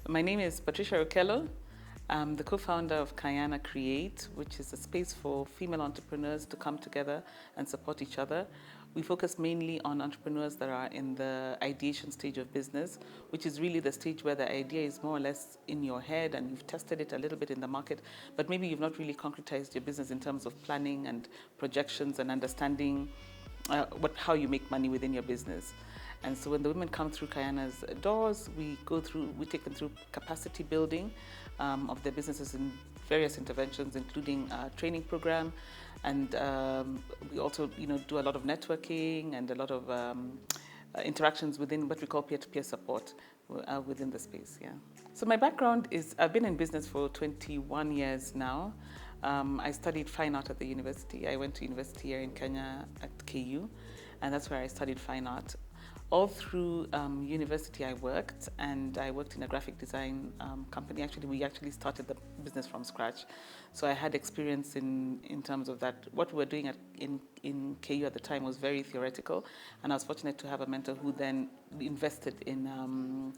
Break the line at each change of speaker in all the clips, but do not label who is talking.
My name is Patricia Okelo. I'm the co-founder of Kayana Create, which is a space for female entrepreneurs to come together and support each other. We focus mainly on entrepreneurs that are in the ideation stage of business, which is really the stage where the idea is more or less in your head and you've tested it a little bit in the market, but maybe you've not really concretized your business in terms of planning and projections and understanding how you make money within your business. And so when the women come through Kayana's doors, we take them through capacity building of their businesses in various interventions, including a training program. And we also, do a lot of networking and a lot of interactions within what we call peer-to-peer support within the space, yeah. So my background is, I've been in business for 21 years now. I studied fine art at the university. I went to university here in Kenya at KU, and that's where I studied fine art. All through university I worked, and I worked in a graphic design company. Actually, we started the business from scratch. So I had experience in terms of that. What we were doing in KU at the time was very theoretical, and I was fortunate to have a mentor who then invested in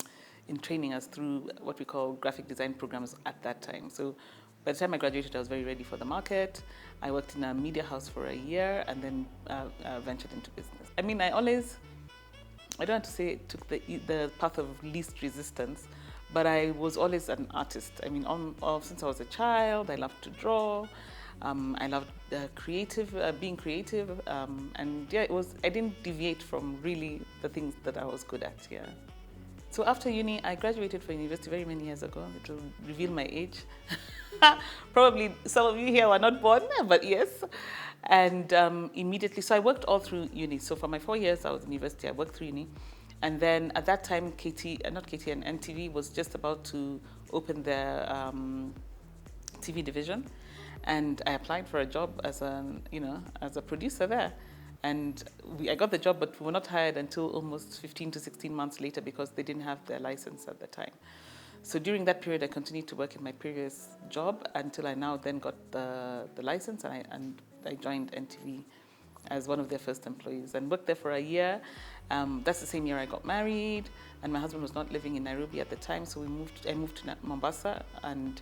training us through what we call graphic design programs at that time. So by the time I graduated, I was very ready for the market. I worked in a media house for a year and then ventured into business. I mean, I don't want to say it took the path of least resistance, but I was always an artist. I mean, since I was a child, I loved to draw. I loved being creative, and yeah, I didn't deviate from really the things that I was good at. Yeah. So after uni, I graduated from university very many years ago. It will reveal my age. Probably some of you here were not born, but yes. And immediately, so I worked all through uni. So for my 4 years I was in university, I worked through uni. And then at that time, NTV was just about to open their TV division. And I applied for a job as a producer there. And I got the job, but we were not hired until almost 15 to 16 months later because they didn't have their license at the time. So during that period, I continued to work in my previous job until I now then got the license, and I joined NTV as one of their first employees and worked there for a year. That's the same year I got married, and my husband was not living in Nairobi at the time, so I moved to Mombasa and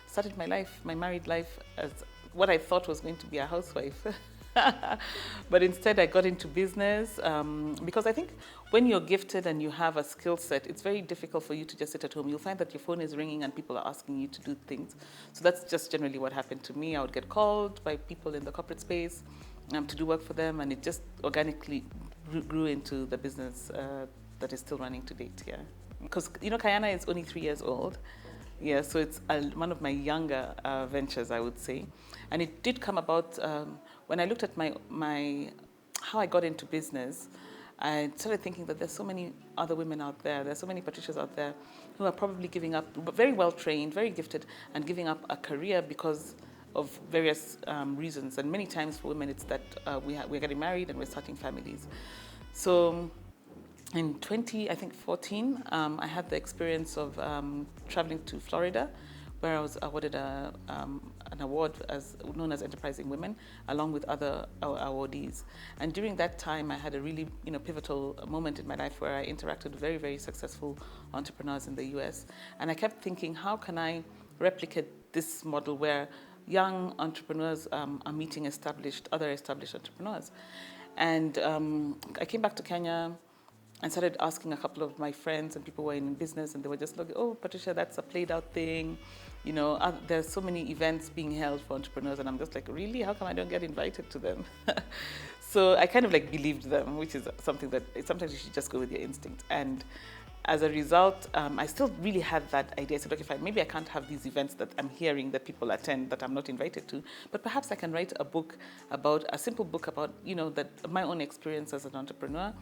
started my married life as what I thought was going to be a housewife. But instead I got into business because I think when you're gifted and you have a skill set, it's very difficult for you to just sit at home. You'll find that your phone is ringing and people are asking you to do things. So that's just generally what happened to me. I would get called by people in the corporate space to do work for them, and it just organically grew into the business that is still running to date, yeah. Because, Kayana is only 3 years old. Yeah, so it's one of my younger ventures, I would say. And it did come about when I looked at how I got into business. I started thinking that there's so many other women out there, there's so many Patricias out there who are probably giving up, very well trained, very gifted, and giving up a career because of various reasons. And many times for women, it's that we're getting married and we're starting families. So in 2014, I had the experience of traveling to Florida, where I was awarded an award known as Enterprising Women, along with other awardees. And during that time, I had a really pivotal moment in my life where I interacted with very, very successful entrepreneurs in the US. And I kept thinking, how can I replicate this model where young entrepreneurs are meeting other established entrepreneurs? And I came back to Kenya and started asking a couple of my friends and people who were in business, and they were just like, "Oh, Patricia, that's a played out thing. There's so many events being held for entrepreneurs." And I'm just like, really? How come I don't get invited to them? So I kind of believed them, which is something that sometimes you should just go with your instinct. And as a result, I still really had that idea. I said, okay, fine, maybe I can't have these events that I'm hearing that people attend that I'm not invited to, but perhaps I can write a simple book about, that my own experience as an entrepreneur,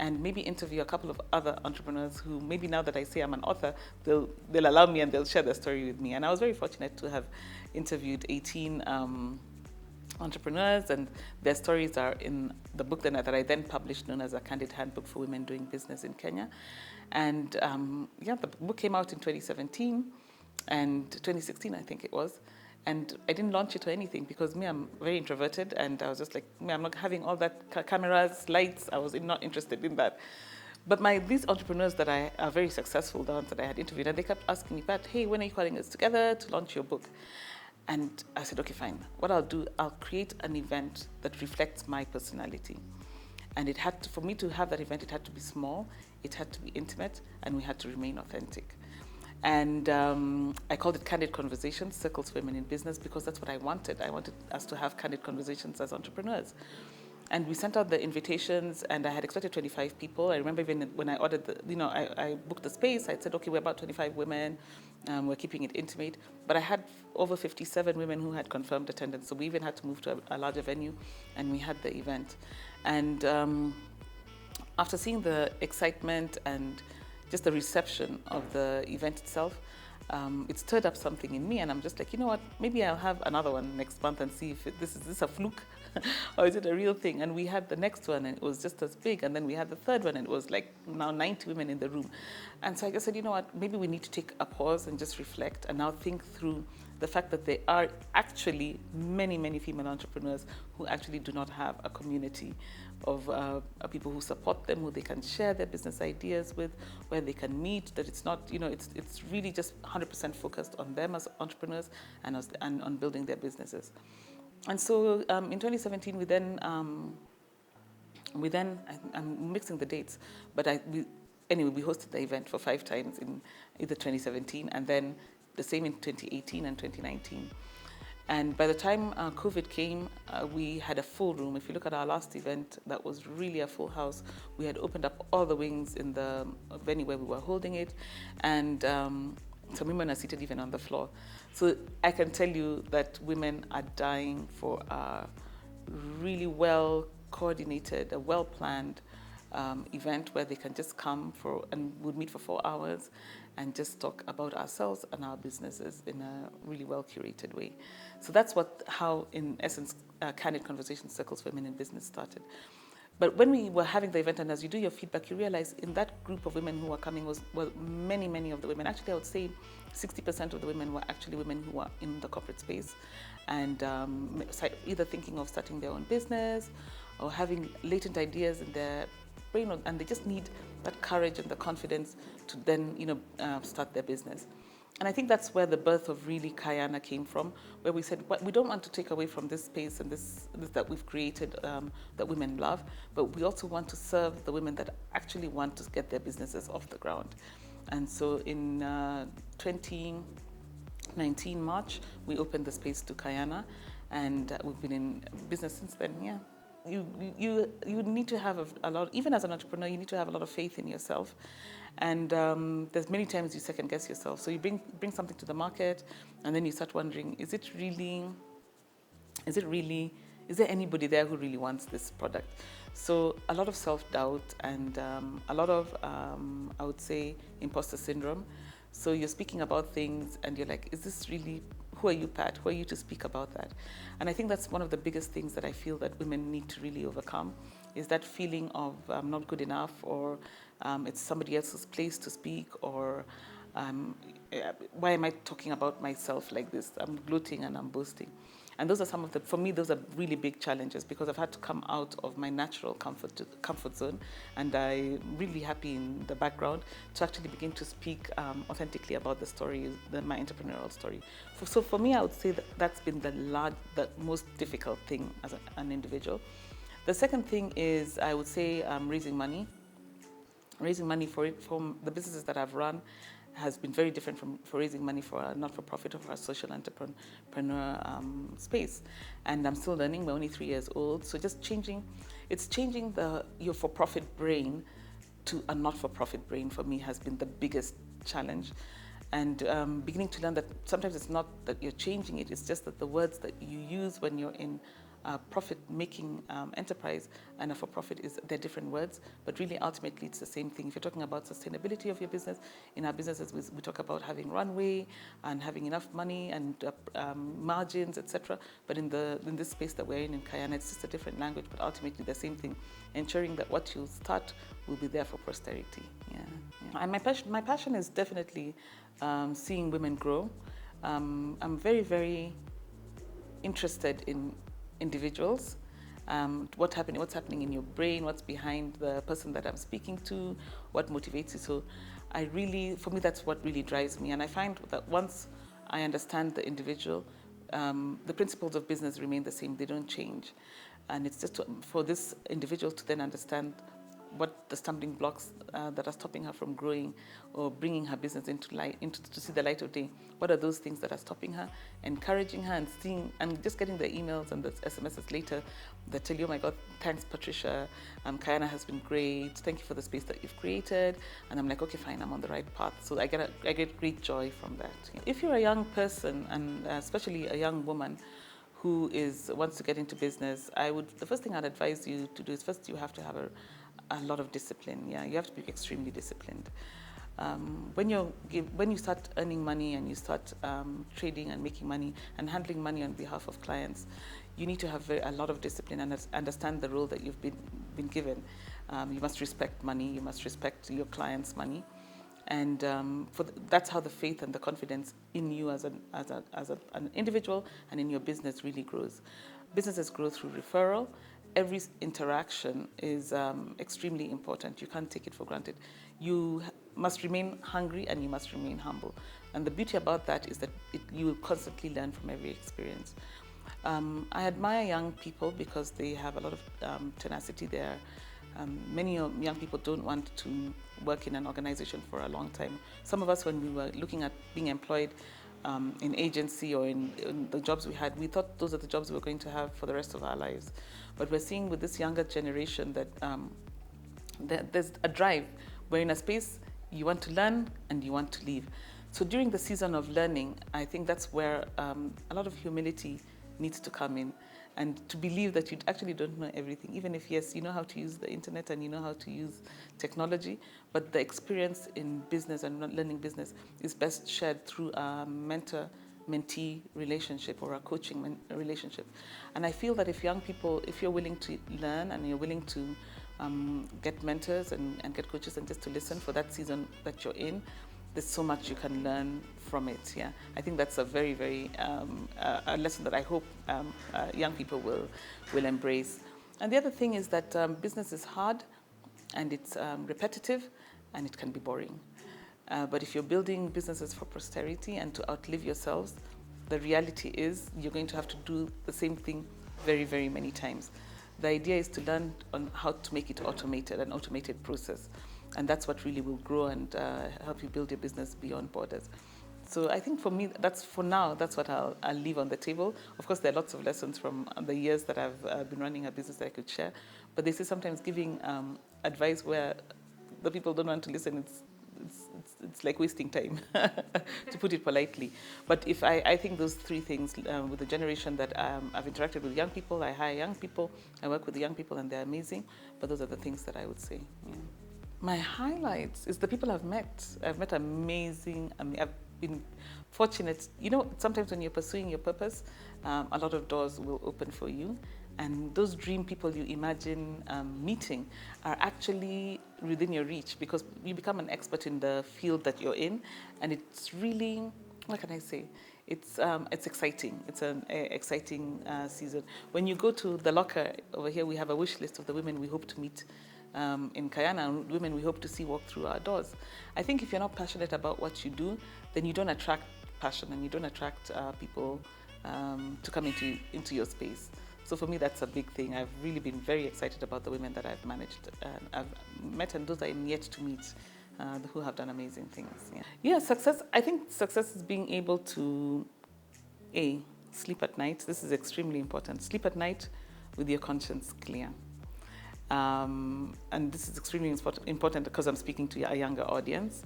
and maybe interview a couple of other entrepreneurs who maybe now that I say I'm an author, they'll allow me and they'll share their story with me. And I was very fortunate to have interviewed 18 entrepreneurs, and their stories are in the book that I then published, known as A Candid Handbook for Women Doing Business in Kenya. And the book came out in 2017 and 2016, I think it was. And I didn't launch it or anything because I'm very introverted, and I was just like, I'm not having all that cameras, lights. I was not interested in that. But these entrepreneurs that are very successful, the ones that I had interviewed, and they kept asking me, Pat, hey, when are you calling us together to launch your book? And I said, okay, fine. What I'll do, I'll create an event that reflects my personality. And it had to, for me to have that event, it had to be small, it had to be intimate, and we had to remain authentic. And I called it Candid Conversations, Circles Women in Business, because that's what I wanted. I wanted us to have candid conversations as entrepreneurs. And we sent out the invitations, and I had expected 25 people. I remember even when I ordered I booked the space, I said, okay, we're about 25 women, we're keeping it intimate. But I had over 57 women who had confirmed attendance. So we even had to move to a larger venue, and we had the event. And after seeing the excitement and just the reception of the event itself, it stirred up something in me, and I'm just like, you know what, maybe I'll have another one next month and see if is this a fluke or is it a real thing? And we had the next one, and it was just as big, and then we had the third one, and it was like now 90 women in the room. And so I just said, you know what, maybe we need to take a pause and just reflect and now think through the fact that there are actually many, many female entrepreneurs who actually do not have a community of people who support them, who they can share their business ideas with, where they can meet, that it's not, it's really just 100% focused on them as entrepreneurs and on building their businesses. And so in 2017, we then, I'm mixing the dates, but we hosted the event for 5 times in either 2017 and then the same in 2018 and 2019. And by the time COVID came, we had a full room. If you look at our last event, that was really a full house. We had opened up all the wings in the venue where we were holding it, and some women are seated even on the floor. So I can tell you that women are dying for a really well-coordinated, a well-planned event where they can just come and we'll meet for 4 hours and just talk about ourselves and our businesses in a really well-curated way. So that's how, in essence, Candid Conversation Circles Women in Business started. But when we were having the event, and as you do your feedback, you realize in that group of women who were coming were many, many of the women. Actually, I would say 60% of the women were actually women who were in the corporate space and either thinking of starting their own business or having latent ideas in their brain, and they just need that courage and the confidence to then, start their business. And I think that's where the birth of really Kayana came from, where we said, we don't want to take away from this space and this that we've created that women love, but we also want to serve the women that actually want to get their businesses off the ground. And so in 2019 March, we opened the space to Kayana, and we've been in business since then, yeah. You need to have a lot, even as an entrepreneur, you need to have a lot of faith in yourself. And there's many times you second guess yourself. So you bring something to the market, and then you start wondering, is there anybody there who really wants this product? So a lot of self-doubt and a lot of, I would say, imposter syndrome. So you're speaking about things and you're like, is this really, who are you, Pat? Who are you to speak about that? And I think that's one of the biggest things that I feel that women need to really overcome, is that feeling of I'm not good enough, or it's somebody else's place to speak, or why am I talking about myself like this? I'm gloating and I'm boasting. And those are for me, those are really big challenges, because I've had to come out of my natural comfort zone, and I'm really happy in the background to actually begin to speak authentically about the story, my entrepreneurial story. So for me, I would say that's been the most difficult thing as an individual. The second thing is, I would say, raising money. Raising money from the businesses that I've run has been very different for raising money for a not-for-profit or for a social entrepreneur space. And I'm still learning, we're only 3 years old. So just changing your for-profit brain to a not-for-profit brain for me has been the biggest challenge. And beginning to learn that sometimes it's not that you're changing it, it's just that the words that you use when you're in a profit-making enterprise and a for-profit they're different words, but really ultimately it's the same thing. If you're talking about sustainability of your business, in our businesses we talk about having runway and having enough money and margins, etc. But in this space that we're in Kayana, it's just a different language, but ultimately the same thing, ensuring that what you start will be there for posterity. Yeah. And my passion is definitely seeing women grow. I'm very, very interested in individuals what's happening in your brain, what's behind the person that I'm speaking to, what motivates you. So for me, that's what really drives me. And I find that once I understand the individual, the principles of business remain the same, they don't change. And it's just for this individual to then understand what the stumbling blocks that are stopping her from growing or bringing her business to see the light of day. What are those things that are stopping her, encouraging her, and seeing and just getting the emails and the SMSs later that tell you, oh my God, thanks Patricia, Kayana has been great, thank you for the space that you've created. And I'm like, okay, fine, I'm on the right path. So I get great joy from that. If you're a young person, and especially a young woman who wants to get into business, the first thing I'd advise you to do is first you have to have a lot of discipline. Yeah, you have to be extremely disciplined. When you start earning money and you start trading and making money and handling money on behalf of clients, you need to have a lot of discipline and understand the role that you've been given. You must respect money. You must respect your clients' money, and that's how the faith and the confidence in you as an individual and in your business really grows. Businesses grow through referral. Every interaction is extremely important. You can't take it for granted. You must remain hungry and you must remain humble. And the beauty about that is that you will constantly learn from every experience. I admire young people because they have a lot of tenacity. Many young people don't want to work in an organization for a long time. Some of us, when we were looking at being employed in agency or in the jobs we had, we thought those are the jobs we were going to have for the rest of our lives. But we're seeing with this younger generation that there's a drive. We're in a space you want to learn and you want to leave. So during the season of learning, I think that's where a lot of humility needs to come in, and to believe that you actually don't know everything, even if, yes, you know how to use the internet and you know how to use technology, but the experience in business and learning business is best shared through a mentor-mentee relationship or a coaching relationship. And I feel that if you're willing to learn and you're willing to get mentors and get coaches and just to listen for that season that you're in, there's so much you can learn from it. Yeah, I think that's a very, very a lesson that I hope young people will embrace. And the other thing is that business is hard, and it's repetitive, and it can be boring. But if you're building businesses for posterity and to outlive yourselves, the reality is you're going to have to do the same thing very, very many times. The idea is to learn on how to make it automated, an automated process. And that's what really will grow and help you build your business beyond borders. So I think for me, that's what I'll leave on the table. Of course, there are lots of lessons from the years that I've been running a business that I could share. But they say sometimes giving advice where the people don't want to listen, it's like wasting time, to put it politely. But if I think those three things, with the generation that I've interacted with young people, I hire young people, I work with the young people, and they're amazing. But those are the things that I would say. Yeah. My highlights is the people I've met. I've met amazing. I've been fortunate. You know, sometimes when you're pursuing your purpose, a lot of doors will open for you. And those dream people you imagine meeting are actually within your reach, because you become an expert in the field that you're in. And it's really, what can I say? It's exciting. It's an exciting season. When you go to the locker over here, we have a wish list of the women we hope to meet in Kayana, and women we hope to see walk through our doors. I think if you're not passionate about what you do, then you don't attract passion and you don't attract people to come into your space. So for me, that's a big thing. I've really been very excited about the women that I've managed and I've met, and those I'm yet to meet, who have done amazing things. Yeah, success. I think success is being able to, sleep at night. This is extremely important. Sleep at night with your conscience clear. And this is extremely important because I'm speaking to a younger audience.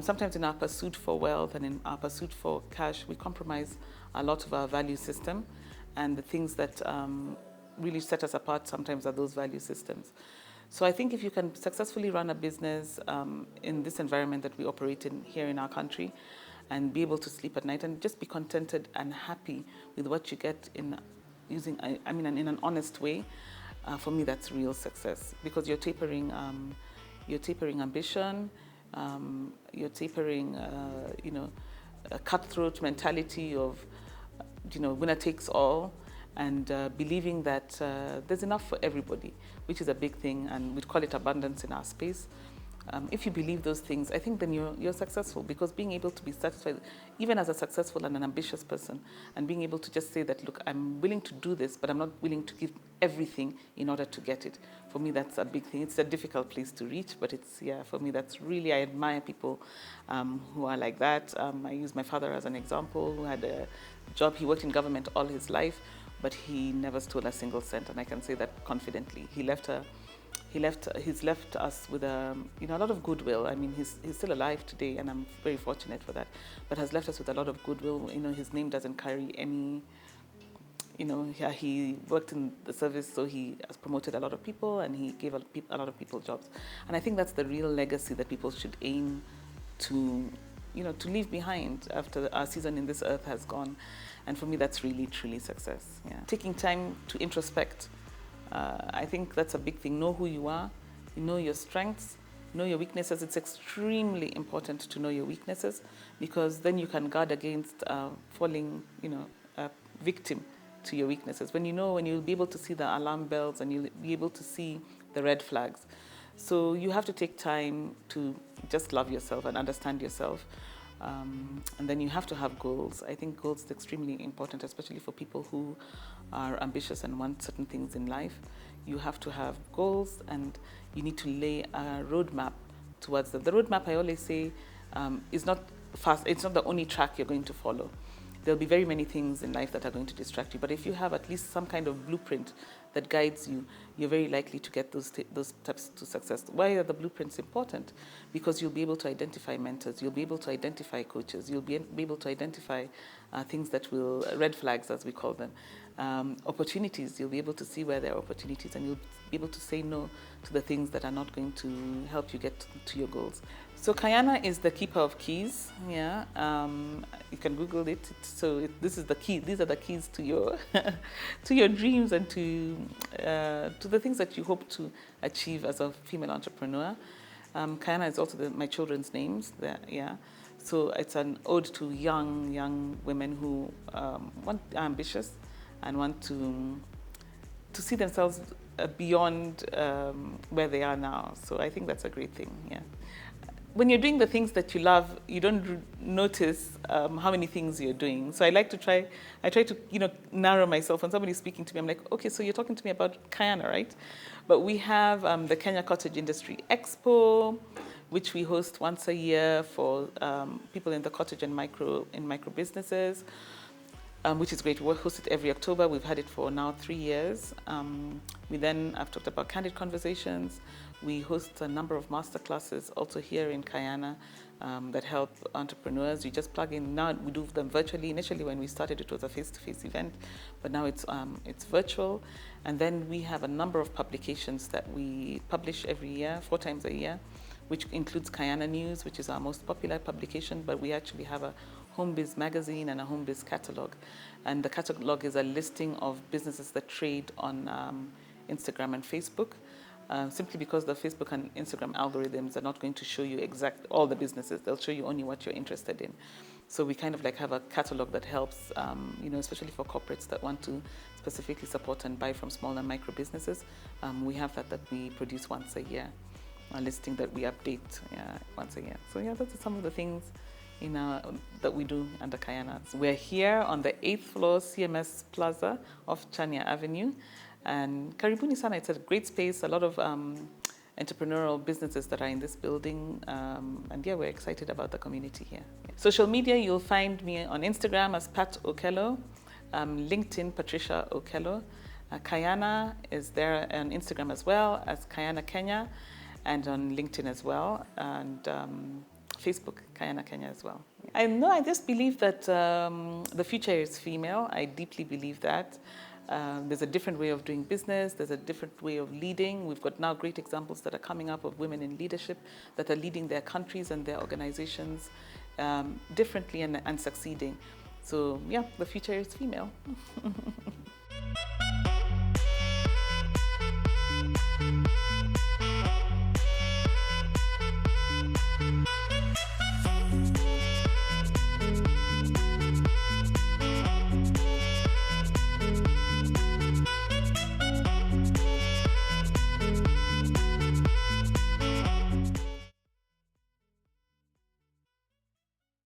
Sometimes in our pursuit for wealth and in our pursuit for cash, we compromise a lot of our value system, and the things that really set us apart sometimes are those value systems. So I think if you can successfully run a business in this environment that we operate in here in our country, and be able to sleep at night and just be contented and happy with what you get in in an honest way, for me that's real success, because you're tapering ambition, you're tapering a cutthroat mentality of winner takes all, and believing that there's enough for everybody, which is a big thing, and we'd call it abundance in our space. If you believe those things, I think then you're successful, because being able to be satisfied, even as a successful and an ambitious person, and being able to just say that, look, I'm willing to do this, but I'm not willing to give everything in order to get it. For me, that's a big thing. It's a difficult place to reach, but it's, yeah, for me, that's really, I admire people who are like that. I use my father as an example, who had a job. He worked in government all his life, but he never stole a single cent, and I can say that confidently. He's left us with a lot of goodwill. I mean, he's still alive today, and I'm very fortunate for that. But has left us with a lot of goodwill. His name doesn't carry any. He worked in the service, so he has promoted a lot of people, and he gave a lot of people jobs. And I think that's the real legacy that people should aim to leave behind after our season in this earth has gone. And for me, that's really, truly success. Yeah. Taking time to introspect. I think that's a big thing. Know who you are, know your strengths, know your weaknesses. It's extremely important to know your weaknesses, because then you can guard against falling, a victim to your weaknesses. When you'll be able to see the alarm bells, and you'll be able to see the red flags. So you have to take time to just love yourself and understand yourself. And then you have to have goals. I think goals are extremely important, especially for people who are ambitious and want certain things in life. You have to have goals, and you need to lay a roadmap towards them. The roadmap, I always say, is not fast. It's not the only track you're going to follow. There'll be very many things in life that are going to distract you. But if you have at least some kind of blueprint that guides you, you're very likely to get those steps to success. Why are the blueprints important? Because you'll be able to identify mentors, you'll be able to identify coaches, you'll be able to identify things that will, red flags as we call them, opportunities. You'll be able to see where there are opportunities, and you'll be able to say no to the things that are not going to help you get to your goals. So Kayana is the keeper of keys. Yeah, you can Google it. This is the key. These are the keys to your to your dreams, and to the things that you hope to achieve as a female entrepreneur. Kayana is also my children's names. Yeah, so it's an ode to young women who are ambitious and want to see themselves beyond where they are now. So I think that's a great thing. Yeah. When you're doing the things that you love, you don't notice how many things you're doing. So I try to narrow myself. When somebody's speaking to me, I'm like, okay, so you're talking to me about Kayana, right? But we have the Kenya Cottage Industry Expo, which we host once a year for people in the cottage and micro businesses, which is great. We host it every October. We've had it for now 3 years. I've talked about candid conversations. We host a number of masterclasses also here in Kayana that help entrepreneurs. You just plug in. Now we do them virtually. Initially, when we started, it was a face-to-face event, but now it's virtual. And then we have a number of publications that we publish every year, 4 times a year, which includes Kayana News, which is our most popular publication, but we actually have a Home Biz magazine and a Home Biz catalog. And the catalog is a listing of businesses that trade on Instagram and Facebook. Simply because the Facebook and Instagram algorithms are not going to show you all the businesses. They'll show you only what you're interested in. So we kind of have a catalog that helps, especially for corporates that want to specifically support and buy from small and micro businesses. We have that we produce once a year, a listing that we update once a year. So yeah, those are some of the things that we do under Kayana. We're here on the 8th floor CMS Plaza off Chania Avenue. And karibuni sana, it's a great space, a lot of entrepreneurial businesses that are in this building. And yeah, we're excited about the community here. Yeah. Social media, you'll find me on Instagram as Pat Okelo, LinkedIn, Patricia Okelo. Kayana is there on Instagram as well as Kayana Kenya, and on LinkedIn as well, and Facebook, Kayana Kenya as well. I just believe that the future is female. I deeply believe that. There's a different way of doing business. There's a different way of leading. We've got now great examples that are coming up of women in leadership that are leading their countries and their organizations differently and succeeding. So yeah, the future is female.